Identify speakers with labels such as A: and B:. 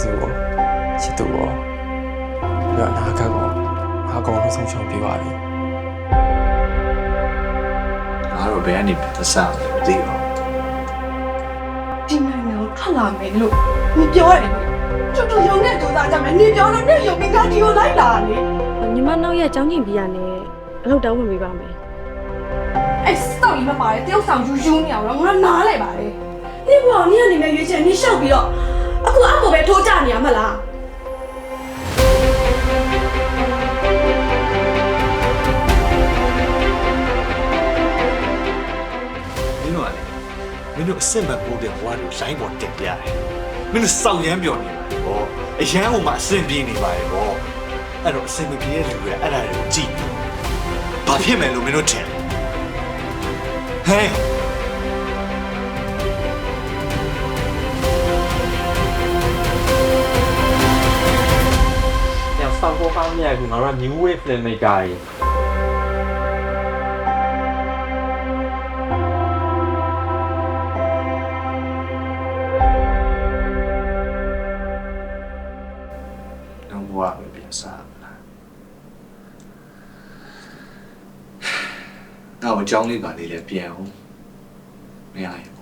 A: စုကိုချစ်သူကိုပြီးတော့အနာဂတ်ကိုငါအကုန်လုံးဆုံးရှုံးပြီးပါပြီ
B: ငါတို့ဘယ်ကနေပတ်စံမသိပါဘူး
C: ဒီနိုင်ငံကိုထွက်လာမယ်လို့你ပြောရတယ်ကျွတ်တူရုံနဲ့ကြိုးစားကြမယ်你ပြောတော့နဲ့ရုံကငါဒီကိုလိုက်လာလေ
D: ညီမနောက်ရက်ကျောင်းကျင်ပြီးရနဲ့အလုပ်တောင်းဝင်ပေးပါမယ်
C: အဲ့စောက်ကြီးမပါတဲ့တယောက်ဆောင်ယူနေအောင်တော့ငါနားလဲပါလေ你ဘော你ကနေမဲ့ရွေးချယ်你ရှောက်ပြီးတော့အခုအပေါ်ပဲထိုးကြနေရမလား
B: မင်းတို့ကလေမင်းတို့အစစ်မပိုးတဲ့ဘဝကိုလိုင်းပေါ်တင်ပြရတယ်မင်းတို့စောက်ရမ်းပြောနေပါတယ်ဗောအရန်ဟိုမှာအဆင်ပြေနေပါတယ်ဗောအဲ့တော့အဆင်မပြေတဲ့လူတွေအဲ့ဒါတွေကိုကြည့်ဘာဖြစ်မယ်လို့မင်းတို့ထင်ဟဲ့
E: อย่างฟังพวกเขาเนี่ยคือเราnew wave เลยในใจ
B: တော့ဘဝပဲပြန်စားမလားငါ့ကိုအကြောင်းလေးပါလေးလည်းပြန်အောင်မရရင်